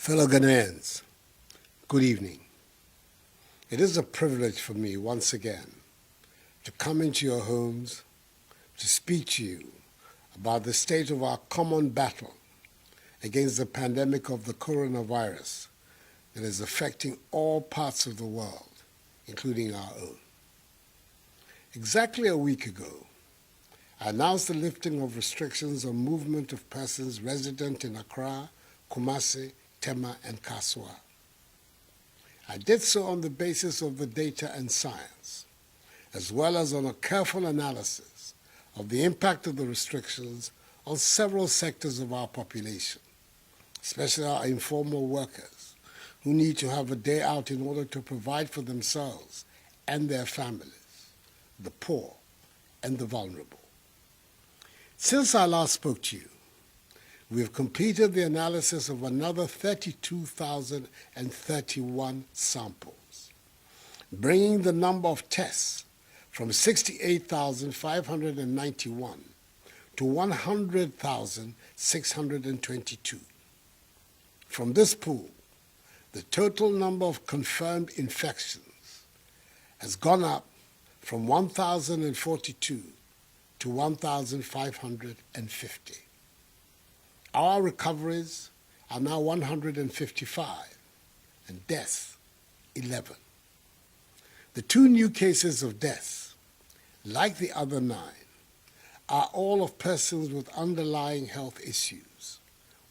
Fellow Ghanaians, good evening. It is a privilege for me once again to come into your homes to speak to you about the state of our common battle against the pandemic of the coronavirus that is affecting all parts of the world, including our own. Exactly a week ago, I announced the lifting of restrictions on movement of persons resident in Accra, Kumasi, Tema, and Kaswa. I did so on the basis of the data and science, as well as on a careful analysis of the impact of the restrictions on several sectors of our population, especially our informal workers, who need to have a day out in order to provide for themselves and their families, the poor and the vulnerable. Since I last spoke to you, we have completed the analysis of another 32,031 samples, bringing the number of tests from 68,591 to 100,622. From this pool, the total number of confirmed infections has gone up from 1,042 to 1,550. Our recoveries are now 155 and deaths 11. The 2 new cases of deaths, like the other 9, are all of persons with underlying health issues,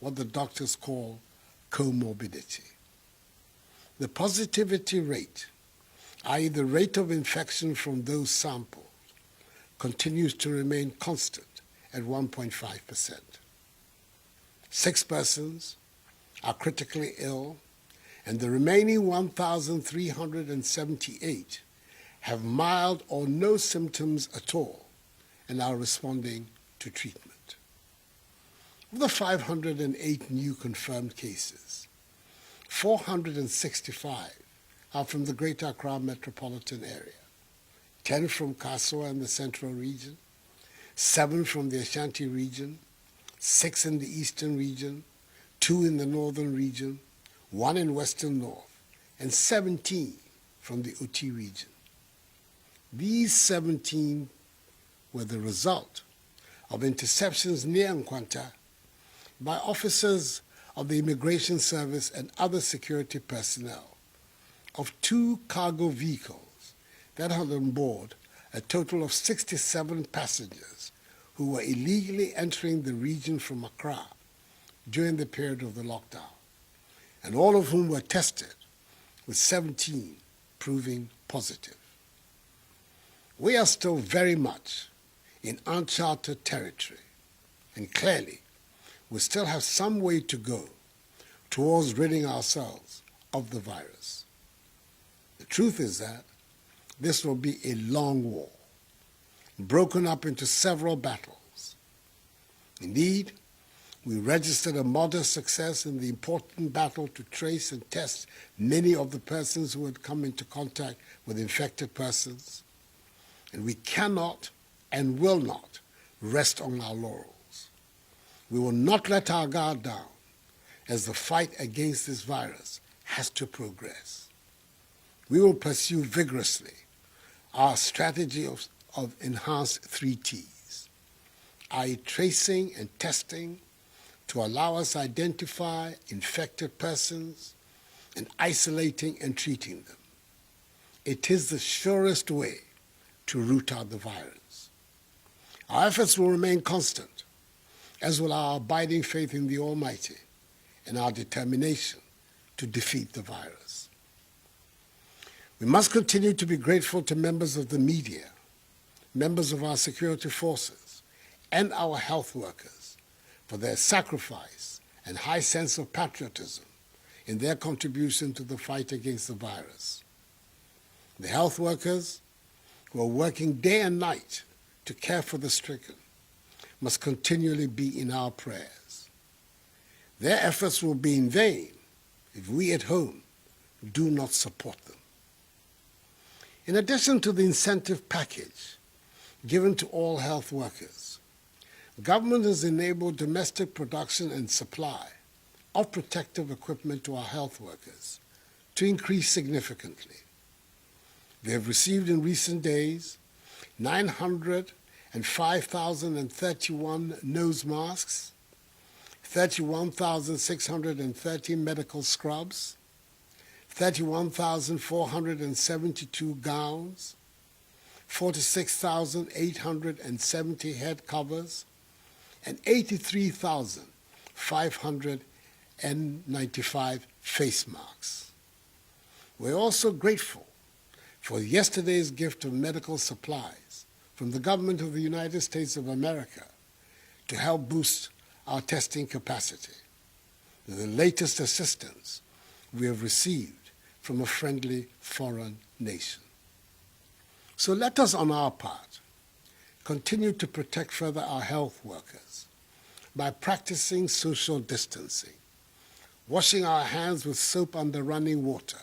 what the doctors call comorbidity. The positivity rate, i.e. the rate of infection from those sampled, continues to remain constant at 1.5%. 6 persons are critically ill, and the remaining 1,378 have mild or no symptoms at all and are responding to treatment. Of the 508 new confirmed cases, 465 are from the Greater Accra metropolitan area, 10 from Kaswa and the Central region, 7 from the Ashanti region, 6 in the Eastern region, 2 in the Northern region, 1 in Western North, and 17 from the Uti region. These 17 were the result of interceptions near Nkwanta by officers of the Immigration Service and other security personnel of 2 cargo vehicles that had on board a total of 67 passengers who were illegally entering the region from Accra during the period of the lockdown, and all of whom were tested, with 17 proving positive. We are still very much in uncharted territory, and clearly we still have some way to go towards ridding ourselves of the virus. The truth is that this will be a long war, broken up into several battles. Indeed, we registered a modest success in the important battle to trace and test many of the persons who had come into contact with infected persons, and we cannot and will not rest on our laurels. We will not let our guard down as the fight against this virus has to progress. We will pursue vigorously our strategy of enhanced 3 T's, i.e. tracing and testing to allow us to identify infected persons and isolating and treating them. It is the surest way to root out the virus. Our efforts will remain constant, as will our abiding faith in the Almighty and our determination to defeat the virus. We must continue to be grateful to members of the media, members of our security forces, and our health workers for their sacrifice and high sense of patriotism in their contribution to the fight against the virus. The health workers who are working day and night to care for the stricken must continually be in our prayers. Their efforts will be in vain if we at home do not support them. In addition to the incentive package given to all health workers, government has enabled domestic production and supply of protective equipment to our health workers to increase significantly. They have received in recent days 905,031 nose masks, 31,630 medical scrubs, 31,472 gowns, 46,870 head covers, and 83,595 face masks. We're also grateful for yesterday's gift of medical supplies from the government of the United States of America to help boost our testing capacity. The latest assistance we have received from a friendly foreign nation. So let us, on our part, continue to protect further our health workers by practicing social distancing, washing our hands with soap under running water,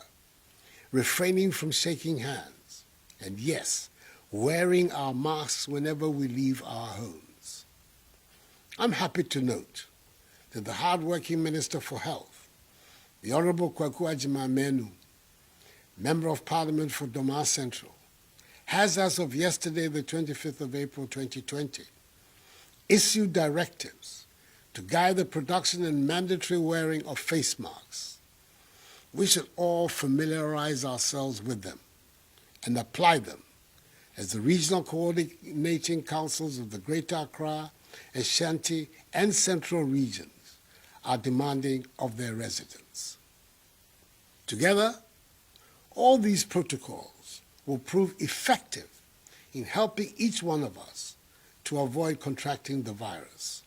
refraining from shaking hands, and yes, wearing our masks whenever we leave our homes. I'm happy to note that the hard-working Minister for Health, the Honorable Kwaku Agyeman-Manu, Member of Parliament for Doma Central, has, as of yesterday, the 25th of April 2020, issued directives to guide the production and mandatory wearing of face masks. We should all familiarize ourselves with them and apply them as the regional coordinating councils of the Greater Accra, Ashanti, and Central regions are demanding of their residents. Together, all these protocols will prove effective in helping each one of us to avoid contracting the virus.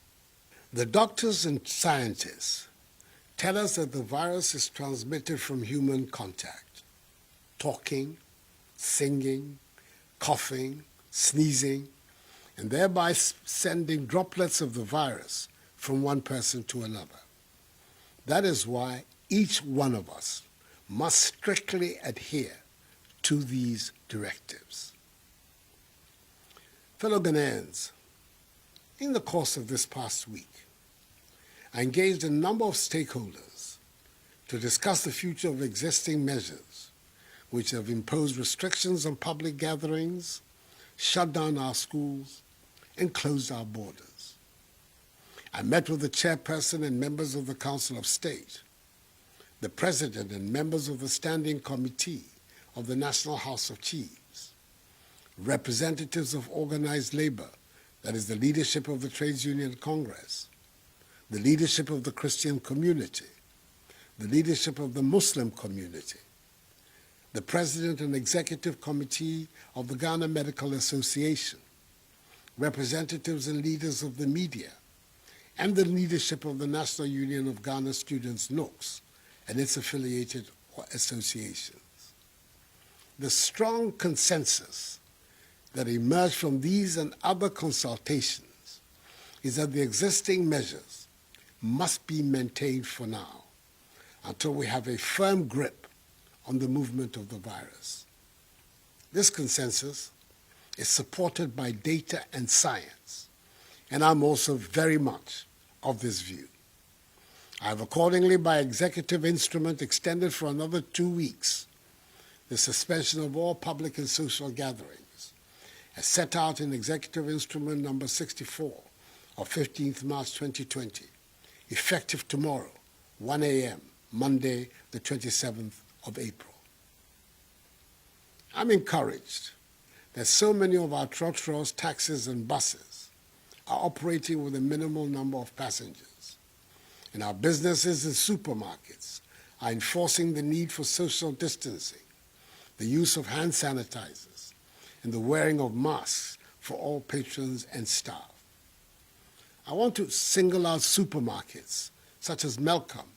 The doctors and scientists tell us that the virus is transmitted from human contact, talking, singing, coughing, sneezing, and thereby sending droplets of the virus from one person to another. That is why each one of us must strictly adhere to these directives. Fellow Ghanaians, in the course of this past week, I engaged a number of stakeholders to discuss the future of existing measures which have imposed restrictions on public gatherings, shut down our schools, and closed our borders. I met with the chairperson and members of the Council of State, the president and members of the Standing Committee of the National House of Chiefs, representatives of organized labor, that is the leadership of the Trades Union Congress, the leadership of the Christian community, the leadership of the Muslim community, the president and executive committee of the Ghana Medical Association, representatives and leaders of the media, and the leadership of the National Union of Ghana Students, NUCS, and its affiliated associations. The strong consensus that emerged from these and other consultations is that the existing measures must be maintained for now until we have a firm grip on the movement of the virus. This consensus is supported by data and science, and I'm also very much of this view. I have accordingly, by executive instrument, extended for another 2 weeks the suspension of all public and social gatherings, as set out in Executive Instrument number 64 of 15th March 2020, effective tomorrow, 1 a.m., Monday, the 27th of April. I'm encouraged that so many of our trotros, taxis, and buses are operating with a minimal number of passengers, and our businesses and supermarkets are enforcing the need for social distancing, the use of hand sanitizers, and the wearing of masks for all patrons and staff. I want to single out supermarkets such as Melcom,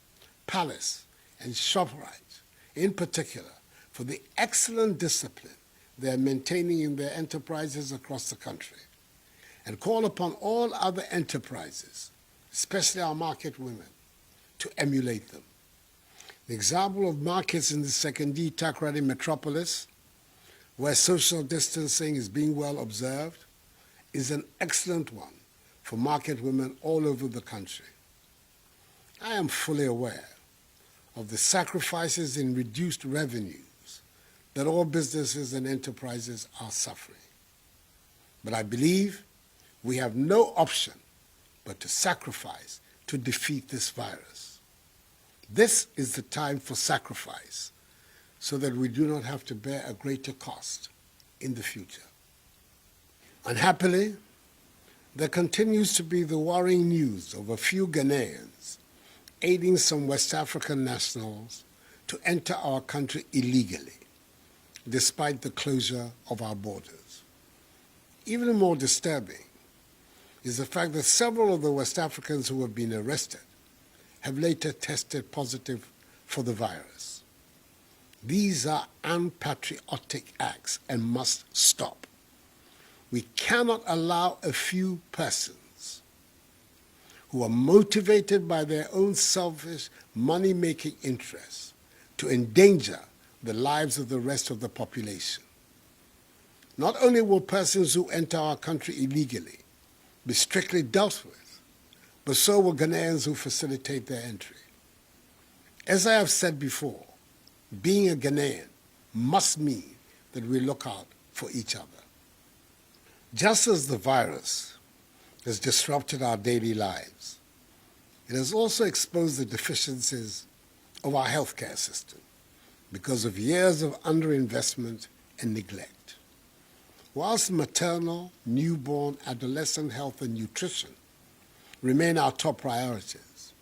Palace, and ShopRite in particular for the excellent discipline they are maintaining in their enterprises across the country, and call upon all other enterprises, especially our market women, to emulate them. The example of markets in the Sekondi Takoradi metropolis, where social distancing is being well observed, is an excellent one for market women all over the country. I am fully aware of the sacrifices in reduced revenues that all businesses and enterprises are suffering. But I believe we have no option but to sacrifice to defeat this virus. This is the time for sacrifice so that we do not have to bear a greater cost in the future. Unhappily, there continues to be the worrying news of a few Ghanaians aiding some West African nationals to enter our country illegally, despite the closure of our borders. Even more disturbing is the fact that several of the West Africans who have been arrested have later tested positive for the virus. These are unpatriotic acts and must stop. We cannot allow a few persons who are motivated by their own selfish money-making interests to endanger the lives of the rest of the population. Not only will persons who enter our country illegally be strictly dealt with, but so will Ghanaians who facilitate their entry. As I have said before, being a Ghanaian must mean that we look out for each other. Just as the virus has disrupted our daily lives, it has also exposed the deficiencies of our healthcare system because of years of underinvestment and neglect. Whilst maternal, newborn, adolescent health and nutrition remain our top priorities,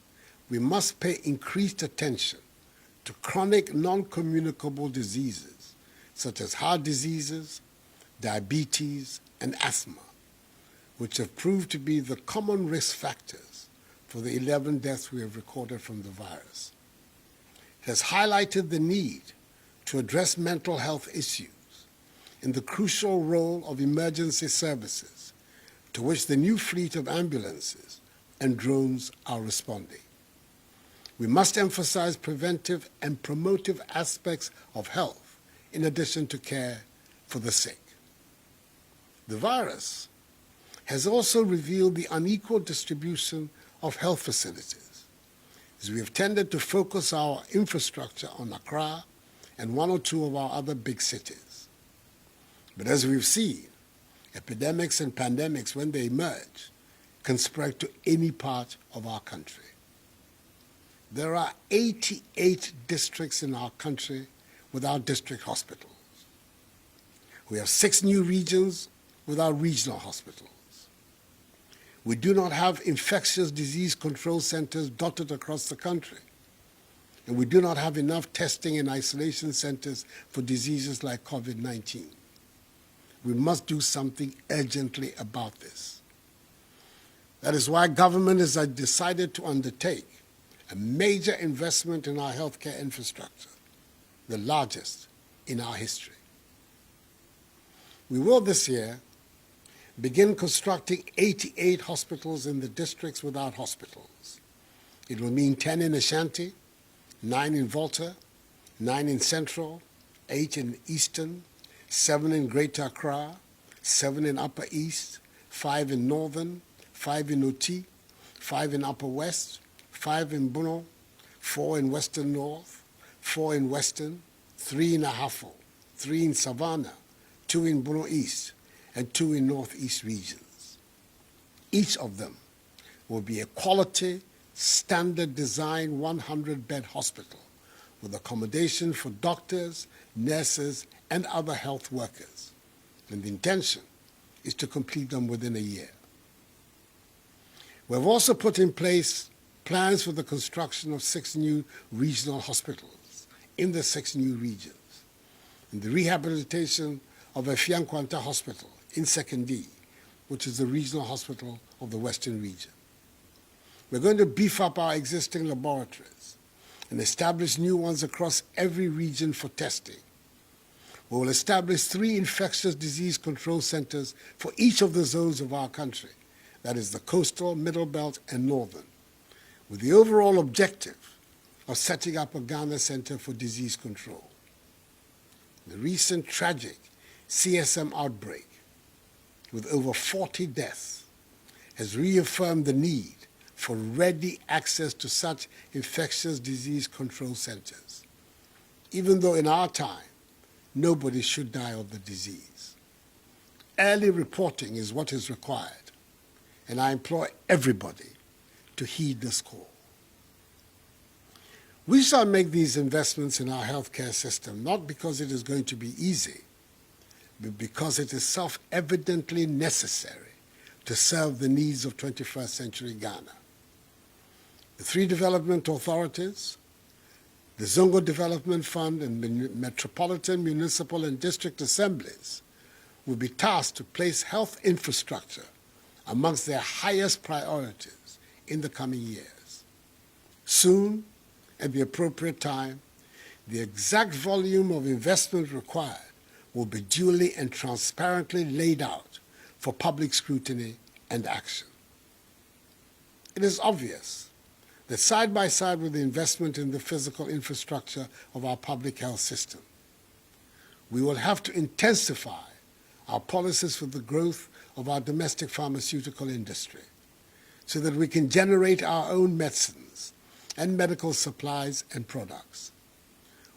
we must pay increased attention to chronic non-communicable diseases such as heart diseases, diabetes, and asthma, which have proved to be the common risk factors for the 11 deaths we have recorded from the virus. It has highlighted the need to address mental health issues and the crucial role of emergency services to which the new fleet of ambulances and drones are responding. We must emphasize preventive and promotive aspects of health in addition to care for the sick. The virus has also revealed the unequal distribution of health facilities, as we have tended to focus our infrastructure on Accra and one or two of our other big cities. But as we've seen, epidemics and pandemics, when they emerge, can spread to any part of our country. There are 88 districts in our country without district hospitals. We have 6 new regions without regional hospitals. We do not have infectious disease control centers dotted across the country. And we do not have enough testing and isolation centers for diseases like COVID-19. We must do something urgently about this. That is why government has decided to undertake a major investment in our healthcare infrastructure, the largest in our history. We will this year begin constructing 88 hospitals in the districts without hospitals. It will mean 10 in Ashanti, 9 in Volta, 9 in Central, 8 in Eastern, 7 in Greater Accra, 7 in Upper East, 5 in Northern, 5 in Oti, 5 in Upper West, 5 in Bono, 4 in Western North, 4 in Western, 3 in Ahafo, 3 in Savannah, 2 in Bono East, and 2 in Northeast regions. Each of them will be a quality, standard design 100-bed hospital with accommodation for doctors, nurses, and other health workers. And the intention is to complete them within a year. We have also put in place plans for the construction of 6 new regional hospitals in the 6 new regions, and the rehabilitation of Efiankwanta Hospital in Sekondi, which is the regional hospital of the Western region. We're going to beef up our existing laboratories and establish new ones across every region for testing. We will establish 3 infectious disease control centers for each of the zones of our country, that is the coastal, middle belt, and northern, with the overall objective of setting up a Ghana Center for Disease Control. The recent tragic CSM outbreak, with over 40 deaths, has reaffirmed the need for ready access to such infectious disease control centers, even though in our time, nobody should die of the disease. Early reporting is what is required, and I implore everybody to heed this call. We shall make these investments in our healthcare system not because it is going to be easy, but because it is self-evidently necessary to serve the needs of 21st century Ghana. The three development authorities, the Zongo Development Fund, and metropolitan, municipal, and district assemblies will be tasked to place health infrastructure amongst their highest priorities in the coming years. Soon, at the appropriate time, the exact volume of investment required will be duly and transparently laid out for public scrutiny and action. It is obvious that side by side with the investment in the physical infrastructure of our public health system, we will have to intensify our policies for the growth of our domestic pharmaceutical industry so that we can generate our own medicines and medical supplies and products,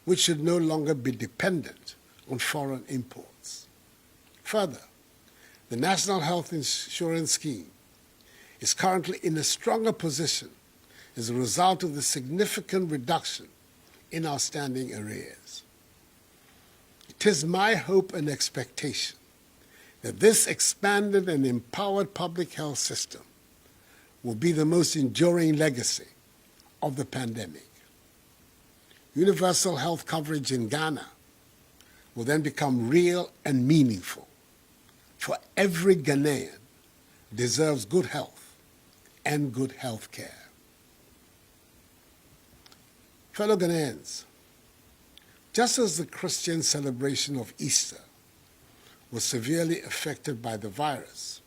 which should no longer be dependent on foreign imports. Further, the National Health Insurance Scheme is currently in a stronger position as a result of the significant reduction in our standing arrears. It is my hope and expectation that this expanded and empowered public health system will be the most enduring legacy of the pandemic. Universal health coverage in Ghana will then become real and meaningful, for every Ghanaian deserves good health and good health care. Fellow Ghanaians, just as the Christian celebration of Easter was severely affected by the virus,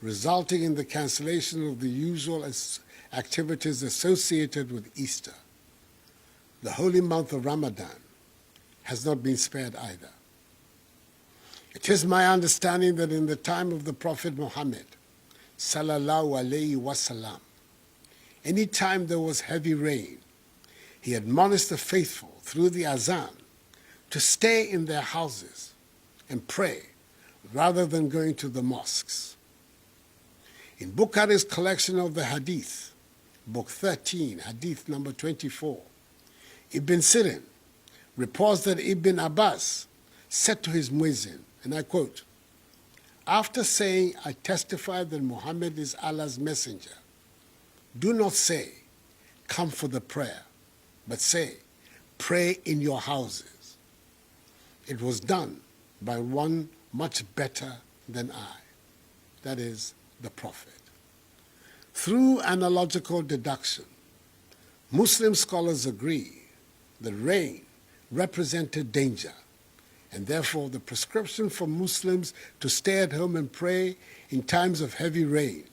resulting in the cancellation of the usual activities associated with Easter, the holy month of Ramadan has not been spared either. It is my understanding that in the time of the Prophet Muhammad, sallallahu alayhi wasallam, any time there was heavy rain, he admonished the faithful through the azan to stay in their houses and pray rather than going to the mosques. In Bukhari's collection of the Hadith, Book 13, Hadith number 24, Ibn Sirin reports that Ibn Abbas said to his muezzin, and I quote, "After saying, 'I testify that Muhammad is Allah's messenger,' do not say, 'Come for the prayer,' but say, 'Pray in your houses.' It was done by one much better than I, that is, the Prophet." Through analogical deduction, Muslim scholars agree that rain represented danger, and therefore the prescription for Muslims to stay at home and pray in times of heavy rain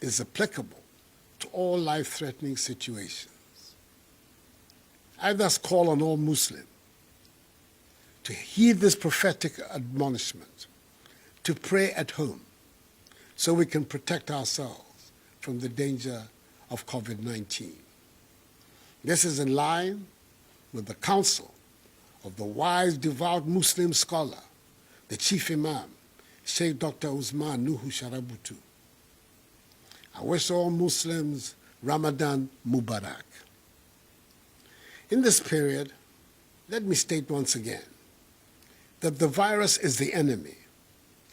is applicable to all life-threatening situations. I thus call on all Muslims to heed this prophetic admonishment, to pray at home so we can protect ourselves from the danger of COVID-19. This is in line with the counsel of the wise, devout Muslim scholar, the chief imam, Sheikh Dr. Usman Nuhu Sharabutu. I wish all Muslims Ramadan Mubarak. In this period, let me state once again that the virus is the enemy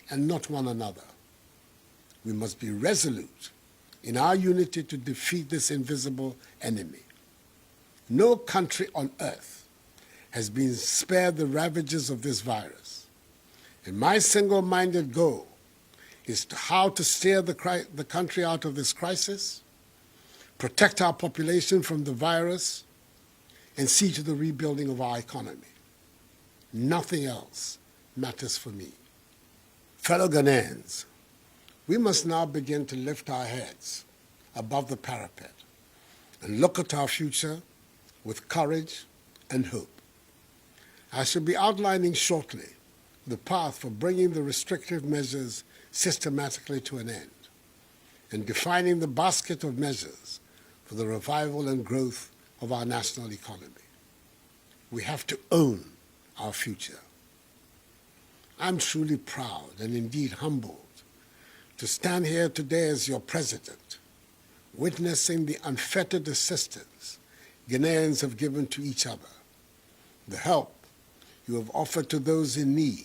and not one another. We must be resolute in our unity to defeat this invisible enemy. No country on earth has been spared the ravages of this virus. And my single-minded goal is how to steer the country out of this crisis, protect our population from the virus, and see to the rebuilding of our economy. Nothing else matters for me. Fellow Ghanaians, we must now begin to lift our heads above the parapet and look at our future with courage and hope. I shall be outlining shortly the path for bringing the restrictive measures systematically to an end. and defining the basket of measures for the revival and growth of our national economy. We have to own our future. I'm truly proud and indeed humbled to stand here today as your president, witnessing the unfettered assistance Ghanaians have given to each other, the help you have offered to those in need,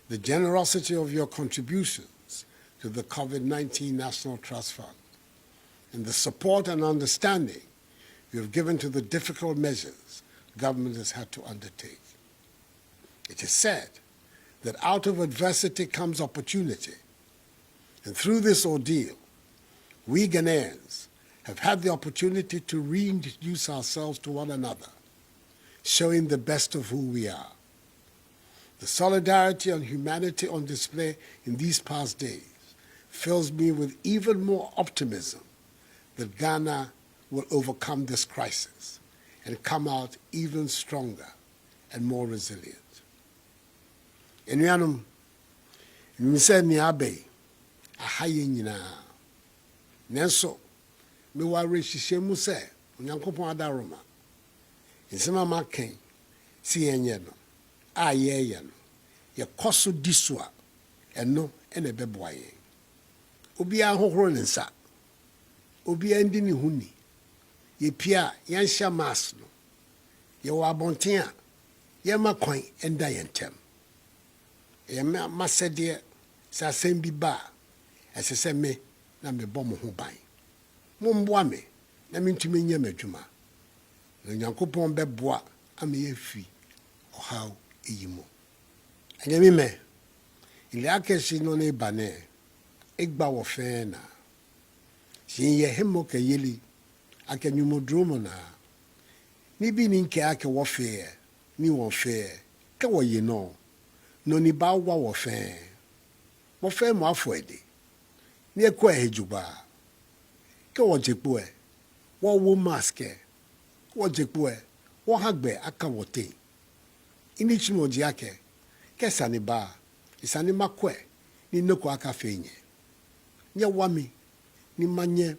the generosity of your contributions to the COVID-19 National Trust Fund, and the support and understanding you have given to the difficult measures government has had to undertake. It is said that out of adversity comes opportunity, and through this ordeal, we Ghanaians have had the opportunity to reintroduce ourselves to one another, showing the best of who we are. The solidarity and humanity on display in these past days fills me with even more optimism that Ghana will overcome this crisis and come out even stronger and more resilient. Enuanom, nse ni abe ahaye nyinaa. Nanso, me wa rehihye mu sɛ Onyankopɔn adaroma. Nsɛm a makan si yenye no, a yɛyɛ no, yɛkɔ so di so a, ɛno ɛna ɛbɛboa yɛn. Obiara hohoro ne nsa. Obiara ndi ne ho ni. Yɛpia yɛnhyɛ mask no. Yɛwɔ abɔnten a yɛma kwan ɛnda yɛn ntam. Yɛma sɛdeɛ sɛ asɛm bi ba a, ɛsɛ sɛ me na mebɔ mo ho ban. Momboa me na mentumi nyɛ m'adwuma. Na Onyankopɔn bɛboa ama yɛafi ɔhaw eyi mu. Anyame mɛ, ile akɛhye no ne bane, egba wɔ fɛn na. Shin yɛ hemo ka yeli, aka nyumodromo na. Ni bi ni nke ake wɔ fɛ, ni wɔ fɛ, ka wɔ ye no. No ni ba wa wɔ fɛn. Wɔ fɛn mo afɔ ede. Ni ekɔ ejuba. Ka wɔ jekpo e. Wɔ wo mask e. Wɔ jekpo e. Wɔ hagbe aka wɔ te. Ini chimo jiake. Ke sani ba. Isani makwe. Ni noko aka fenye. Nye wami. Ni manye.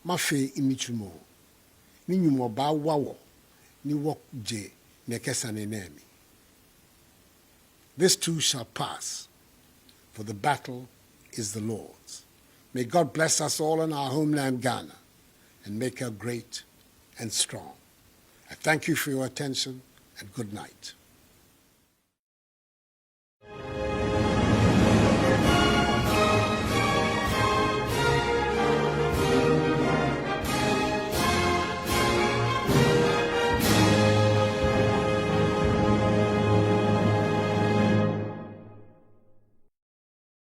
Mafe ini chimo. Ni nyumo ba wawo. Ni wok je. Ne kesani nemi. This too shall pass, for the battle is the Lord's. May God bless us all in our homeland, Ghana, and make her great and strong. I thank you for your attention, and good night.